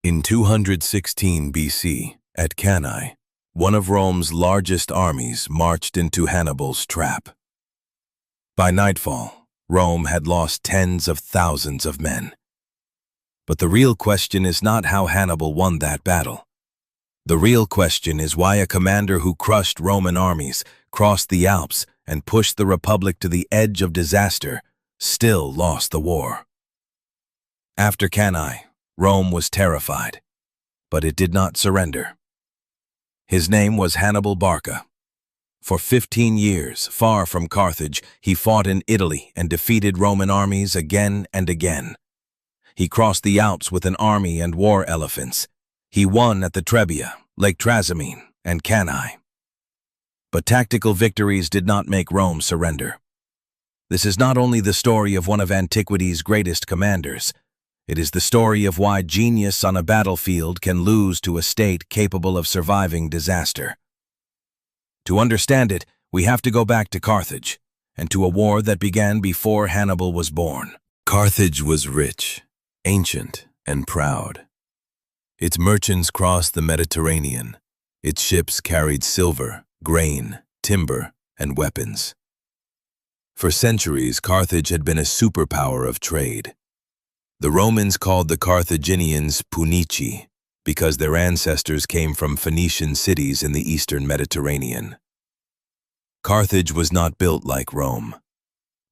In 216 BC, at Cannae, one of Rome's largest armies marched into Hannibal's trap. By nightfall, Rome had lost tens of thousands of men. But the real question is not how Hannibal won that battle. The real question is why a commander who crushed Roman armies, crossed the Alps, and pushed the Republic to the edge of disaster, still lost the war. After Cannae, Rome was terrified, but it did not surrender. His name was Hannibal Barca. For 15 years, far from Carthage, he fought in Italy and defeated Roman armies again and again. He crossed the Alps with an army and war elephants. He won at the Trebia, Lake Trasimene, and Cannae. But tactical victories did not make Rome surrender. This is not only the story of one of antiquity's greatest commanders, it is the story of why genius on a battlefield can lose to a state capable of surviving disaster. To understand it, we have to go back to Carthage, and to a war that began before Hannibal was born. Carthage was rich, ancient, and proud. Its merchants crossed the Mediterranean. Its ships carried silver, grain, timber, and weapons. For centuries, Carthage had been a superpower of trade. The Romans called the Carthaginians Punici because their ancestors came from Phoenician cities in the eastern Mediterranean. Carthage was not built like Rome.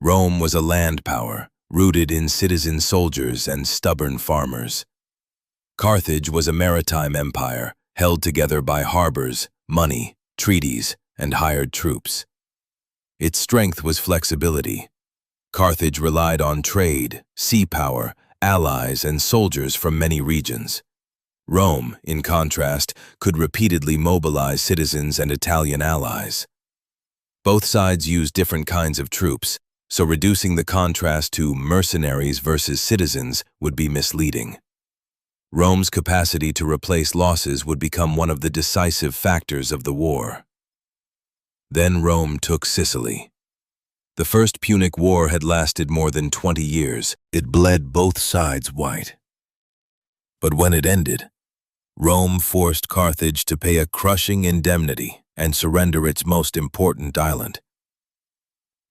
Rome was a land power, rooted in citizen soldiers and stubborn farmers. Carthage was a maritime empire, held together by harbors, money, treaties, and hired troops. Its strength was flexibility. Carthage relied on trade, sea power, allies, and soldiers from many regions. Rome, in contrast, could repeatedly mobilize citizens and Italian allies. Both sides used different kinds of troops, so reducing the contrast to mercenaries versus citizens would be misleading. Rome's capacity to replace losses would become one of the decisive factors of the war. Then Rome took Sicily. The First Punic War had lasted more than 20 years. It bled both sides white. But when it ended, Rome forced Carthage to pay a crushing indemnity and surrender its most important island.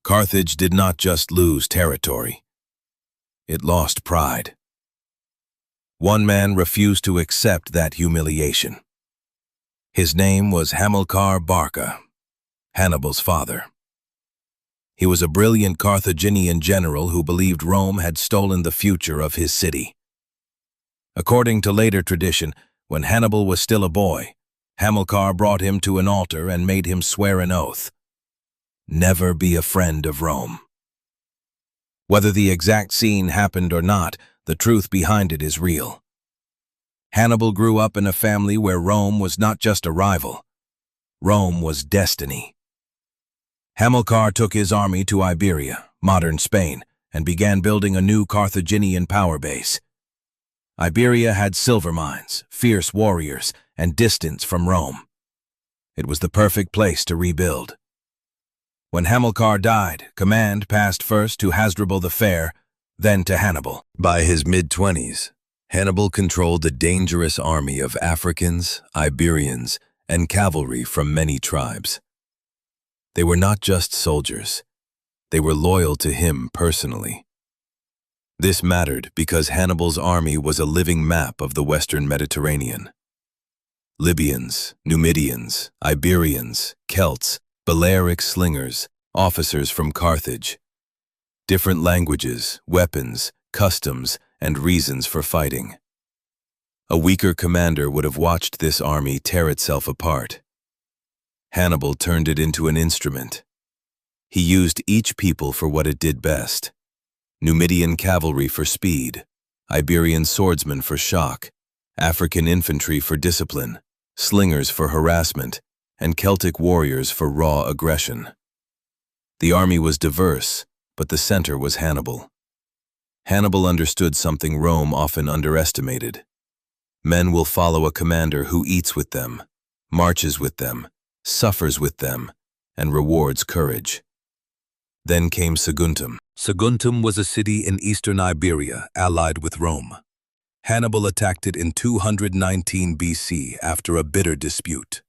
Carthage did not just lose territory. It lost pride. One man refused to accept that humiliation. His name was Hannibal Barca, Hannibal's father. He was a brilliant Carthaginian general who believed Rome had stolen the future of his city. According to later tradition, when Hannibal was still a boy, Hamilcar brought him to an altar and made him swear an oath: never be a friend of Rome. Whether the exact scene happened or not, the truth behind it is real. Hannibal grew up in a family where Rome was not just a rival. Rome was destiny. Hamilcar took his army to Iberia, modern Spain, and began building a new Carthaginian power base. Iberia had silver mines, fierce warriors, and distance from Rome. It was the perfect place to rebuild. When Hamilcar died, command passed first to Hasdrubal the Fair, then to Hannibal. By his mid-20s, Hannibal controlled a dangerous army of Africans, Iberians, and cavalry from many tribes. They were not just soldiers. They were loyal to him personally. This mattered because Hannibal's army was a living map of the Western Mediterranean. Libyans, Numidians, Iberians, Celts, Balearic slingers, officers from Carthage. Different languages, weapons, customs, and reasons for fighting. A weaker commander would have watched this army tear itself apart. Hannibal turned it into an instrument. He used each people for what it did best. Numidian cavalry for speed, Iberian swordsmen for shock, African infantry for discipline, slingers for harassment, and Celtic warriors for raw aggression. The army was diverse, but the center was Hannibal. Hannibal understood something Rome often underestimated. Men will follow a commander who eats with them, marches with them, suffers with them, and rewards courage. Then came Saguntum. Saguntum was a city in eastern Iberia allied with Rome. Hannibal attacked it in 219 BC after a bitter dispute.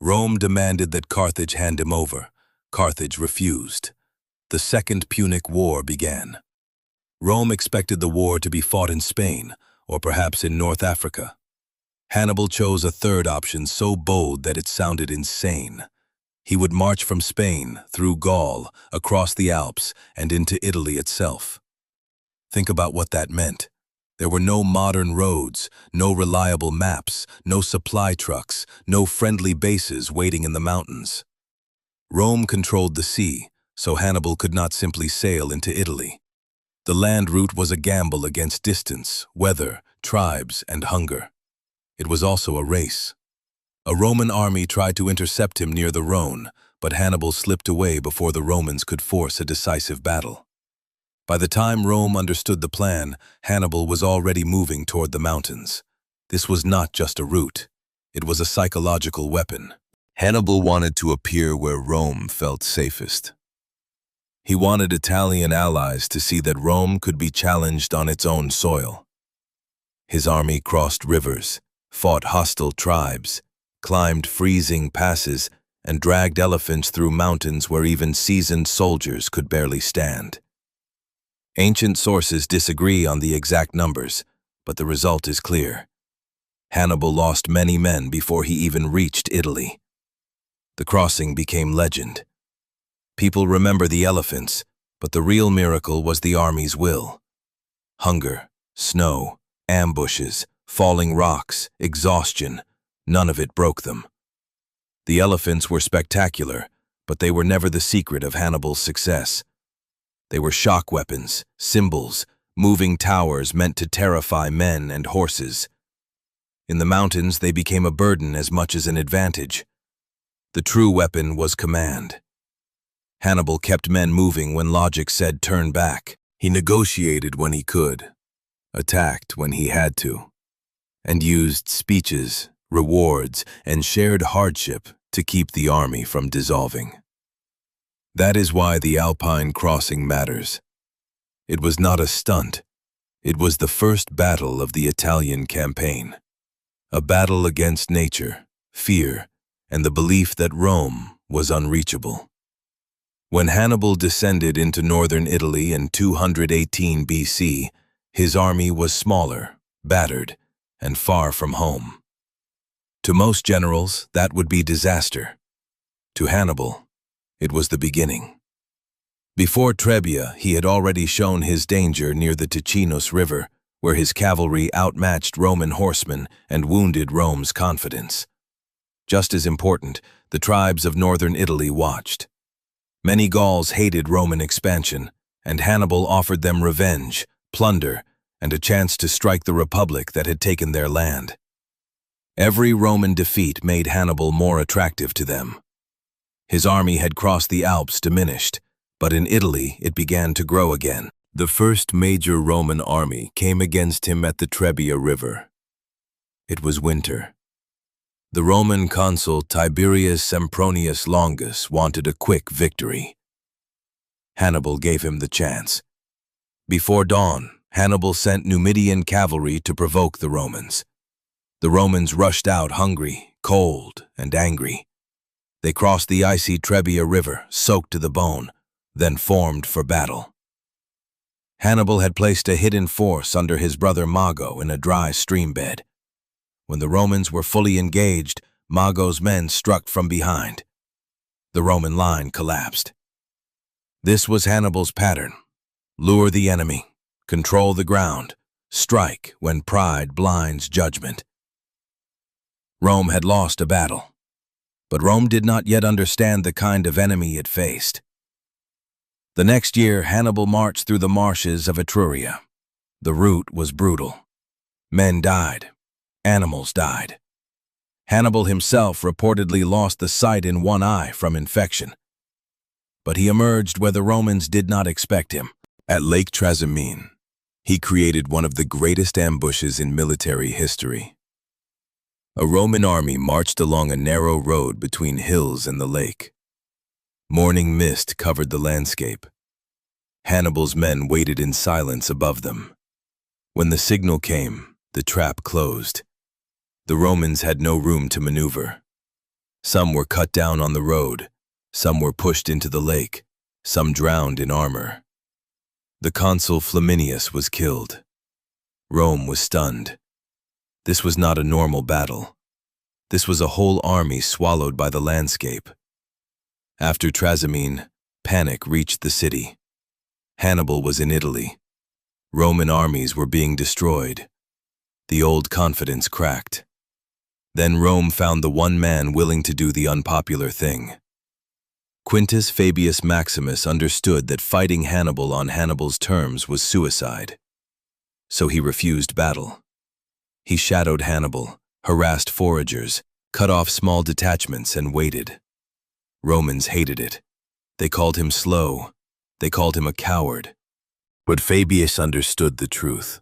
Rome demanded that Carthage hand him over. Carthage refused. The Second Punic War began. Rome expected the war to be fought in Spain, or perhaps in North Africa. Hannibal chose a third option so bold that it sounded insane. He would march from Spain, through Gaul, across the Alps, and into Italy itself. Think about what that meant. There were no modern roads, no reliable maps, no supply trucks, no friendly bases waiting in the mountains. Rome controlled the sea, so Hannibal could not simply sail into Italy. The land route was a gamble against distance, weather, tribes, and hunger. It was also a race. A Roman army tried to intercept him near the Rhone, but Hannibal slipped away before the Romans could force a decisive battle. By the time Rome understood the plan, Hannibal was already moving toward the mountains. This was not just a route. It was a psychological weapon. Hannibal wanted to appear where Rome felt safest. He wanted Italian allies to see that Rome could be challenged on its own soil. His army crossed rivers, fought hostile tribes, climbed freezing passes, and dragged elephants through mountains where even seasoned soldiers could barely stand. Ancient sources disagree on the exact numbers, but the result is clear. Hannibal lost many men before he even reached Italy. The crossing became legend. People remember the elephants, but the real miracle was the army's will. Hunger, snow, ambushes, falling rocks, exhaustion, none of it broke them. The elephants were spectacular, but they were never the secret of Hannibal's success. They were shock weapons, symbols, moving towers meant to terrify men and horses. In the mountains, they became a burden as much as an advantage. The true weapon was command. Hannibal kept men moving when logic said turn back. He negotiated when he could, attacked when he had to, and used speeches, rewards, and shared hardship to keep the army from dissolving. That is why the Alpine crossing matters. It was not a stunt. It was the first battle of the Italian campaign. A battle against nature, fear, and the belief that Rome was unreachable. When Hannibal descended into northern Italy in 218 BC, his army was smaller, battered, and far from home. To most generals, that would be disaster. To Hannibal, it was the beginning. Before Trebia, he had already shown his danger near the Ticinus River, where his cavalry outmatched Roman horsemen and wounded Rome's confidence. Just as important, the tribes of northern Italy watched. Many Gauls hated Roman expansion, and Hannibal offered them revenge, plunder, and a chance to strike the republic that had taken their land. Every Roman defeat made Hannibal more attractive to them. His army had crossed the Alps diminished, but in Italy it began to grow again. The first major Roman army came against him at the Trebia River. It was winter. The Roman consul Tiberius Sempronius Longus wanted a quick victory. Hannibal gave him the chance. Before dawn, Hannibal sent Numidian cavalry to provoke the Romans. The Romans rushed out hungry, cold, and angry. They crossed the icy Trebia River, soaked to the bone, then formed for battle. Hannibal had placed a hidden force under his brother Mago in a dry stream bed. When the Romans were fully engaged, Mago's men struck from behind. The Roman line collapsed. This was Hannibal's pattern: lure the enemy, control the ground, strike when pride blinds judgment. Rome had lost a battle, but Rome did not yet understand the kind of enemy it faced. The next year, Hannibal marched through the marshes of Etruria. The route was brutal. Men died. Animals died. Hannibal himself reportedly lost the sight in one eye from infection. But he emerged where the Romans did not expect him. At Lake Trasimene, he created one of the greatest ambushes in military history. A Roman army marched along a narrow road between hills and the lake. Morning mist covered the landscape. Hannibal's men waited in silence above them. When the signal came, The trap closed. The Romans had no room to maneuver. Some were cut down on the road, some were pushed into the lake, some drowned in armor. The consul Flaminius was killed. Rome was stunned. This was not a normal battle. This was a whole army swallowed by the landscape. After Trasimene, panic reached the city. Hannibal was in Italy. Roman armies were being destroyed. The old confidence cracked. Then Rome found the one man willing to do the unpopular thing. Quintus Fabius Maximus understood that fighting Hannibal on Hannibal's terms was suicide. So he refused battle. He shadowed Hannibal, harassed foragers, cut off small detachments, and waited. Romans hated it. They called him slow. They called him a coward. But Fabius understood the truth.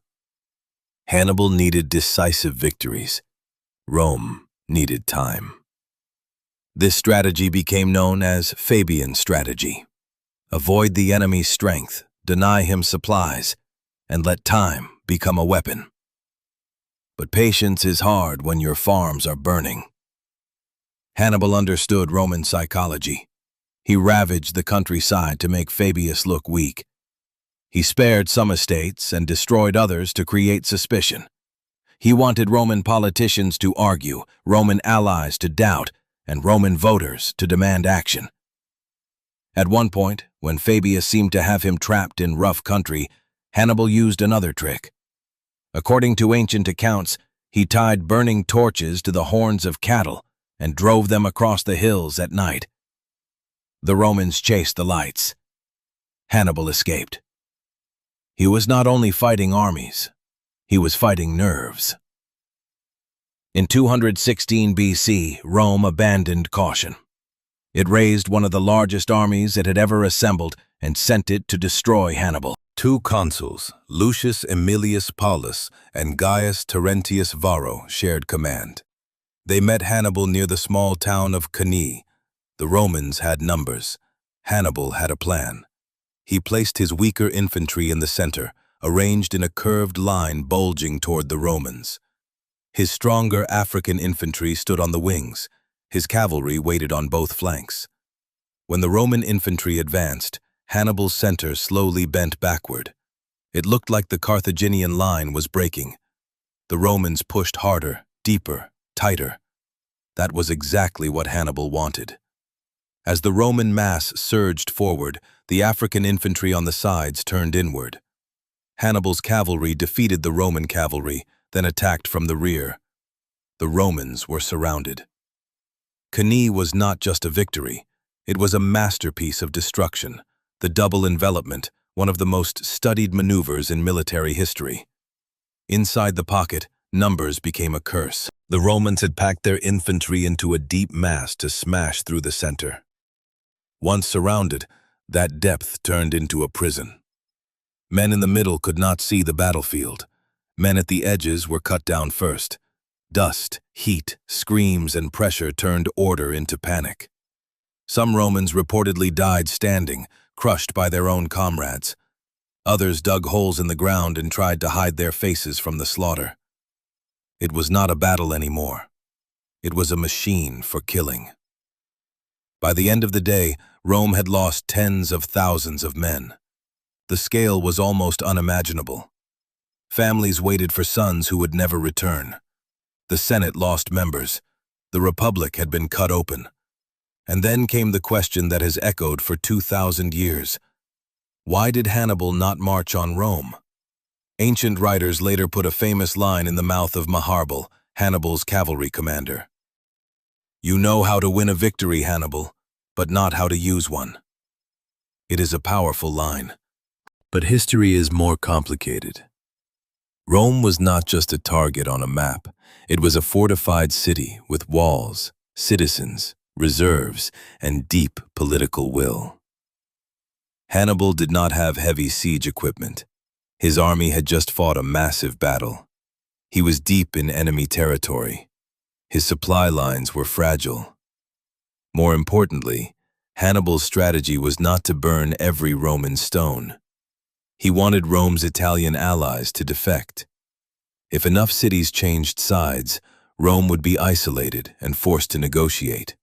Hannibal needed decisive victories. Rome needed time. This strategy became known as Fabian strategy. Avoid the enemy's strength, deny him supplies, and let time become a weapon. But patience is hard when your farms are burning. Hannibal understood Roman psychology. He ravaged the countryside to make Fabius look weak. He spared some estates and destroyed others to create suspicion. He wanted Roman politicians to argue, Roman allies to doubt, and Roman voters to demand action. At one point, when Fabius seemed to have him trapped in rough country, Hannibal used another trick. According to ancient accounts, he tied burning torches to the horns of cattle and drove them across the hills at night. The Romans chased the lights. Hannibal escaped. He was not only fighting armies, he was fighting nerves. In 216 BC, Rome abandoned caution. It raised one of the largest armies it had ever assembled and sent it to destroy Hannibal. Two consuls, Lucius Aemilius Paulus and Gaius Terentius Varro, shared command. They met Hannibal near the small town of Cannae. The Romans had numbers. Hannibal had a plan. He placed his weaker infantry in the center, arranged in a curved line bulging toward the Romans. His stronger African infantry stood on the wings. His cavalry waited on both flanks. When the Roman infantry advanced, Hannibal's center slowly bent backward. It looked like the Carthaginian line was breaking. The Romans pushed harder, deeper, tighter. That was exactly what Hannibal wanted. As the Roman mass surged forward, the African infantry on the sides turned inward. Hannibal's cavalry defeated the Roman cavalry, then attacked from the rear. The Romans were surrounded. Cannae was not just a victory, it was a masterpiece of destruction, the double envelopment, one of the most studied maneuvers in military history. Inside the pocket, numbers became a curse. The Romans had packed their infantry into a deep mass to smash through the center. Once surrounded, that depth turned into a prison. Men in the middle could not see the battlefield. Men at the edges were cut down first. Dust, heat, screams, and pressure turned order into panic. Some Romans reportedly died standing, crushed by their own comrades. Others dug holes in the ground and tried to hide their faces from the slaughter. It was not a battle anymore. It was a machine for killing. By the end of the day, Rome had lost tens of thousands of men. The scale was almost unimaginable. Families waited for sons who would never return. The Senate lost members. The Republic had been cut open. And then came the question that has echoed for 2,000 years. Why did Hannibal not march on Rome? Ancient writers later put a famous line in the mouth of Maharbal, Hannibal's cavalry commander. "You know how to win a victory, Hannibal, but not how to use one." It is a powerful line. But history is more complicated. Rome was not just a target on a map. It was a fortified city with walls, citizens, reserves, and deep political will. Hannibal did not have heavy siege equipment. His army had just fought a massive battle. He was deep in enemy territory. His supply lines were fragile. More importantly, Hannibal's strategy was not to burn every Roman stone. He wanted Rome's Italian allies to defect. If enough cities changed sides, Rome would be isolated and forced to negotiate.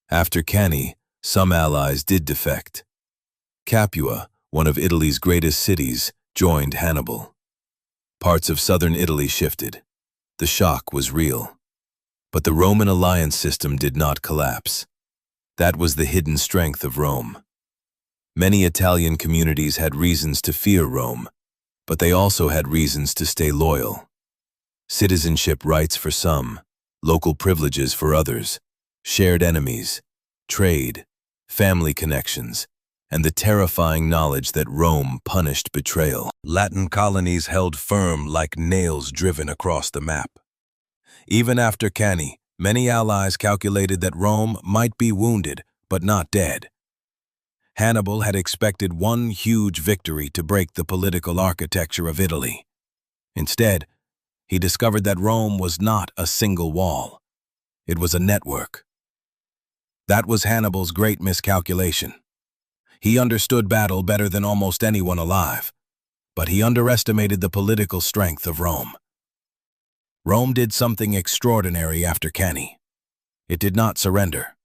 After Cannae, some allies did defect. Capua, one of Italy's greatest cities, joined Hannibal. Parts of southern Italy shifted. The shock was real. But the Roman alliance system did not collapse. That was the hidden strength of Rome. Many Italian communities had reasons to fear Rome, but they also had reasons to stay loyal. Citizenship rights for some, local privileges for others, shared enemies, trade, family connections, and the terrifying knowledge that Rome punished betrayal. Latin colonies held firm like nails driven across the map. Even after Cannae, many allies calculated that Rome might be wounded, but not dead. Hannibal had expected one huge victory to break the political architecture of Italy. Instead, he discovered that Rome was not a single wall. It was a network. That was Hannibal's great miscalculation. He understood battle better than almost anyone alive, but he underestimated the political strength of Rome. Rome did something extraordinary after Cannae. It did not surrender.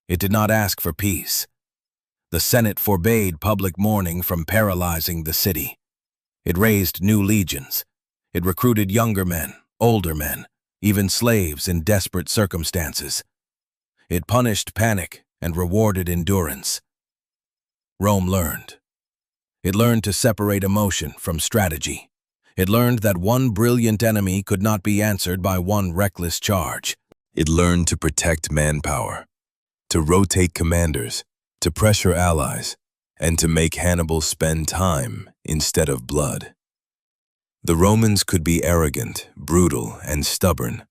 It did not ask for peace. The Senate forbade public mourning from paralyzing the city. It raised new legions. It recruited younger men, older men, even slaves in desperate circumstances. It punished panic and rewarded endurance. Rome learned. It learned to separate emotion from strategy. It learned that one brilliant enemy could not be answered by one reckless charge. It learned to protect manpower, to rotate commanders, to pressure allies, and to make Hannibal spend time instead of blood. The Romans could be arrogant, brutal, and stubborn,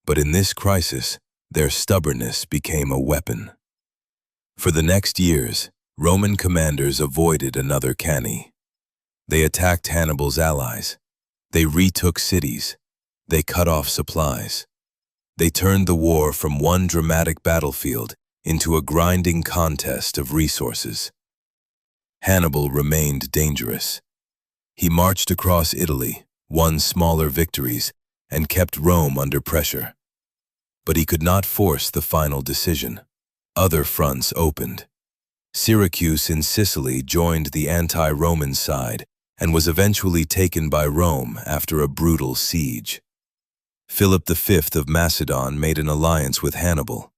but in this crisis, their stubbornness became a weapon. For the next years, Roman commanders avoided another Cannae. They attacked Hannibal's allies. They retook cities. They cut off supplies. They turned the war from one dramatic battlefield into a grinding contest of resources. Hannibal remained dangerous. He marched across Italy, won smaller victories, and kept Rome under pressure. But he could not force the final decision. Other fronts opened. Syracuse in Sicily joined the anti-Roman side and was eventually taken by Rome after a brutal siege. Philip V of Macedon made an alliance with Hannibal,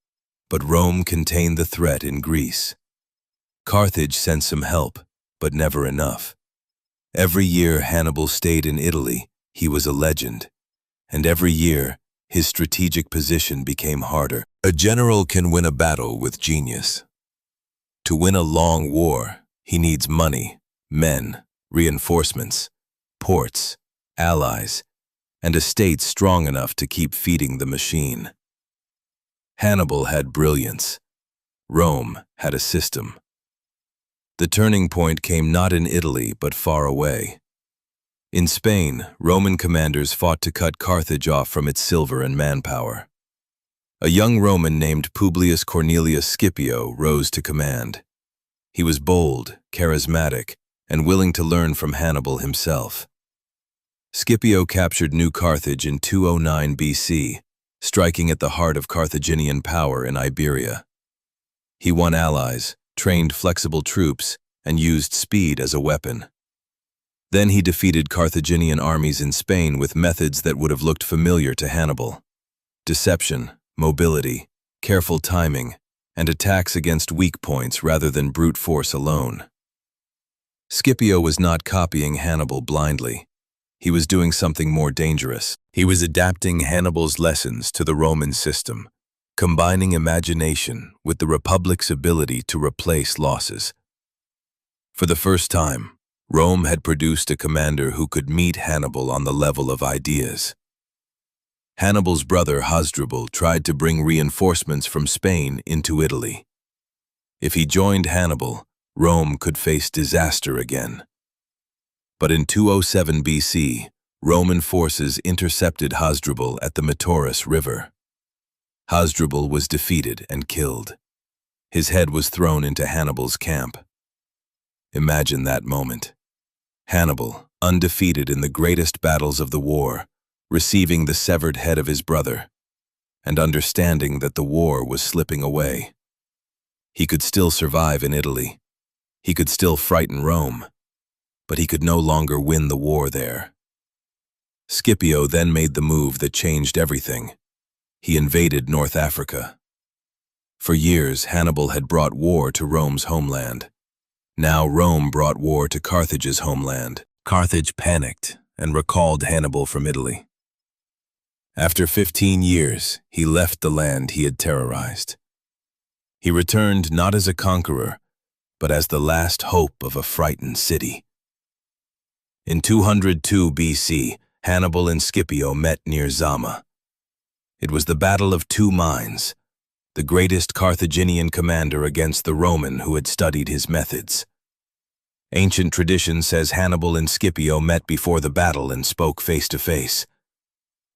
but Rome contained the threat in Greece. Carthage sent some help, but never enough. Every year Hannibal stayed in Italy, he was a legend. And every year, his strategic position became harder. A general can win a battle with genius. To win a long war, he needs money, men, reinforcements, ports, allies, and a state strong enough to keep feeding the machine. Hannibal had brilliance. Rome had a system. The turning point came not in Italy, but far away. In Spain, Roman commanders fought to cut Carthage off from its silver and manpower. A young Roman named Publius Cornelius Scipio rose to command. He was bold, charismatic, and willing to learn from Hannibal himself. Scipio captured New Carthage in 209 BC, striking at the heart of Carthaginian power in Iberia. He won allies, trained flexible troops, and used speed as a weapon. Then he defeated Carthaginian armies in Spain with methods that would have looked familiar to Hannibal: deception, mobility, careful timing, and attacks against weak points rather than brute force alone. Scipio was not copying Hannibal blindly. He was doing something more dangerous. He was adapting Hannibal's lessons to the Roman system, combining imagination with the Republic's ability to replace losses. For the first time, Rome had produced a commander who could meet Hannibal on the level of ideas. Hannibal's brother Hasdrubal tried to bring reinforcements from Spain into Italy. If he joined Hannibal, Rome could face disaster again. But in 207 BC, Roman forces intercepted Hasdrubal at the Metaurus River. Hasdrubal was defeated and killed. His head was thrown into Hannibal's camp. Imagine that moment. Hannibal, undefeated in the greatest battles of the war, receiving the severed head of his brother, and understanding that the war was slipping away. He could still survive in Italy. He could still frighten Rome, but he could no longer win the war there. Scipio then made the move that changed everything. He invaded North Africa. For years, Hannibal had brought war to Rome's homeland. Now Rome brought war to Carthage's homeland. Carthage panicked and recalled Hannibal from Italy. After 15 years, he left the land he had terrorized. He returned not as a conqueror, but as the last hope of a frightened city. In 202 BC, Hannibal and Scipio met near Zama. It was the Battle of Two Minds, the greatest Carthaginian commander against the Roman who had studied his methods. Ancient tradition says Hannibal and Scipio met before the battle and spoke face to face.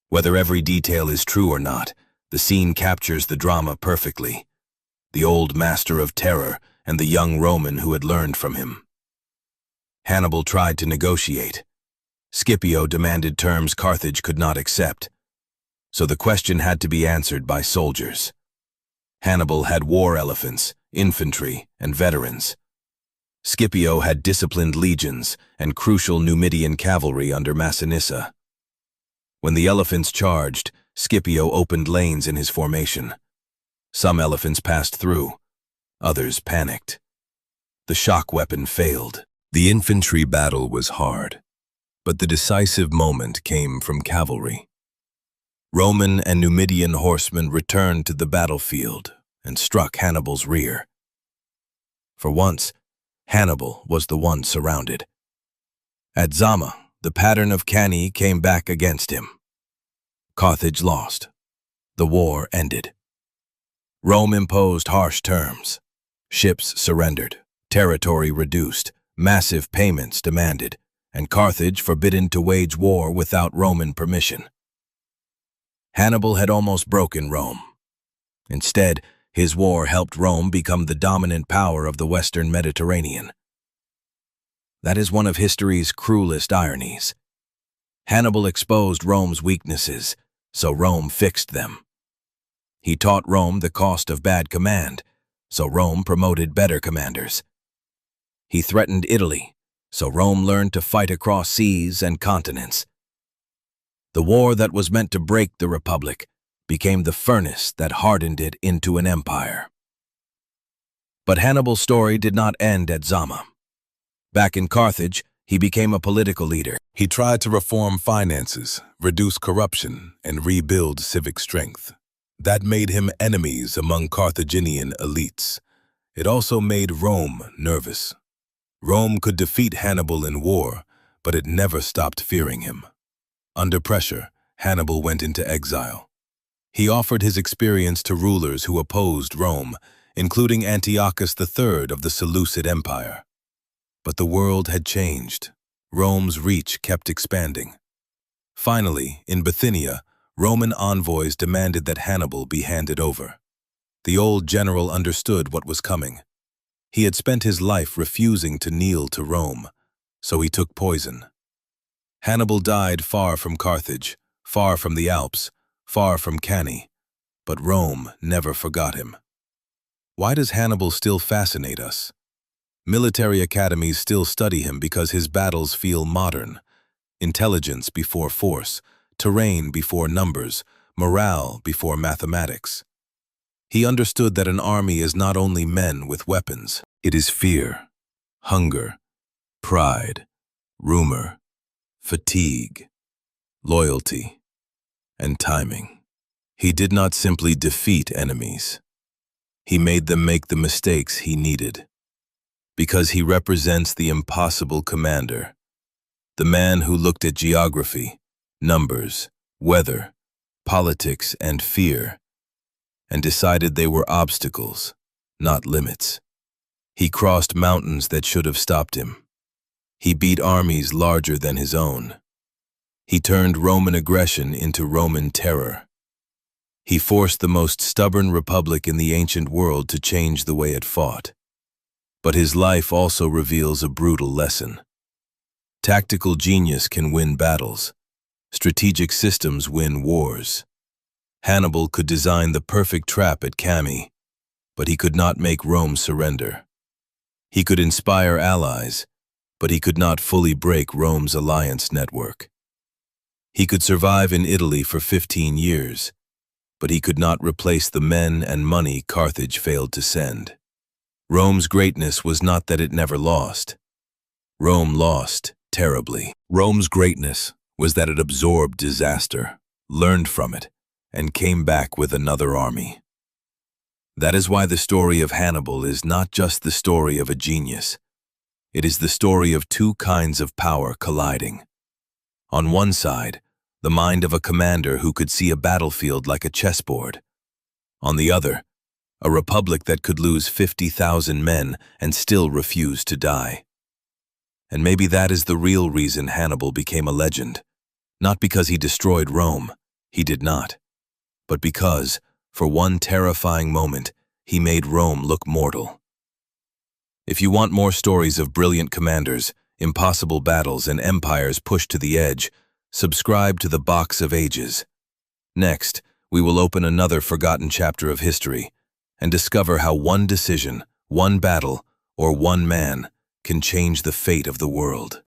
Whether every detail is true or not, the scene captures the drama perfectly. The old master of terror and the young Roman who had learned from him. Hannibal tried to negotiate. Scipio demanded terms Carthage could not accept. So the question had to be answered by soldiers. Hannibal had war elephants, infantry, and veterans. Scipio had disciplined legions and crucial Numidian cavalry under Massinissa. When the elephants charged, Scipio opened lanes in his formation. Some elephants passed through, others panicked. The shock weapon failed. The infantry battle was hard, but the decisive moment came from cavalry. Roman and Numidian horsemen returned to the battlefield and struck Hannibal's rear. For once, Hannibal was the one surrounded. At Zama, the pattern of Cannae came back against him. Carthage lost. The war ended. Rome imposed harsh terms. Ships surrendered, territory reduced, massive payments demanded, and Carthage forbidden to wage war without Roman permission. Hannibal had almost broken Rome. Instead, his war helped Rome become the dominant power of the Western Mediterranean. That is one of history's cruelest ironies. Hannibal exposed Rome's weaknesses, so Rome fixed them. He taught Rome the cost of bad command, so Rome promoted better commanders. He threatened Italy, so Rome learned to fight across seas and continents. The war that was meant to break the Republic became the furnace that hardened it into an empire. But Hannibal's story did not end at Zama. Back in Carthage, he became a political leader. He tried to reform finances, reduce corruption, and rebuild civic strength. That made him enemies among Carthaginian elites. It also made Rome nervous. Rome could defeat Hannibal in war, but it never stopped fearing him. Under pressure, Hannibal went into exile. He offered his experience to rulers who opposed Rome, including Antiochus III of the Seleucid Empire. But the world had changed. Rome's reach kept expanding. Finally, in Bithynia, Roman envoys demanded that Hannibal be handed over. The old general understood what was coming. He had spent his life refusing to kneel to Rome, so he took poison. Hannibal died far from Carthage, far from the Alps, far from Cannae, but Rome never forgot him. Why does Hannibal still fascinate us? Military academies still study him because his battles feel modern. Intelligence before force, terrain before numbers, morale before mathematics. He understood that an army is not only men with weapons. It is fear, hunger, pride, rumor, fatigue, loyalty, and timing. He did not simply defeat enemies. He made them make the mistakes he needed. Because he represents the impossible commander, the man who looked at geography, numbers, weather, politics, and fear, and decided they were obstacles, not limits. He crossed mountains that should have stopped him. He beat armies larger than his own. He turned Roman aggression into Roman terror. He forced the most stubborn republic in the ancient world to change the way it fought. But his life also reveals a brutal lesson. Tactical genius can win battles, Strategic systems win wars. Hannibal could design the perfect trap at Cannae, but he could not make Rome surrender. He could inspire allies, but he could not fully break Rome's alliance network. He could survive in Italy for 15 years, but he could not replace the men and money Carthage failed to send. Rome's greatness was not that it never lost. Rome lost terribly. Rome's greatness was that it absorbed disaster, learned from it, and came back with another army. That is why the story of Hannibal is not just the story of a genius. It is the story of two kinds of power colliding. On one side, the mind of a commander who could see a battlefield like a chessboard. On the other, a republic that could lose 50,000 men and still refuse to die. And maybe that is the real reason Hannibal became a legend. Not because he destroyed Rome, he did not, but because, for one terrifying moment, he made Rome look mortal. If you want more stories of brilliant commanders, impossible battles, and empires pushed to the edge, subscribe to the Box of Ages. Next, we will open another forgotten chapter of history and discover how one decision, one battle, or one man can change the fate of the world.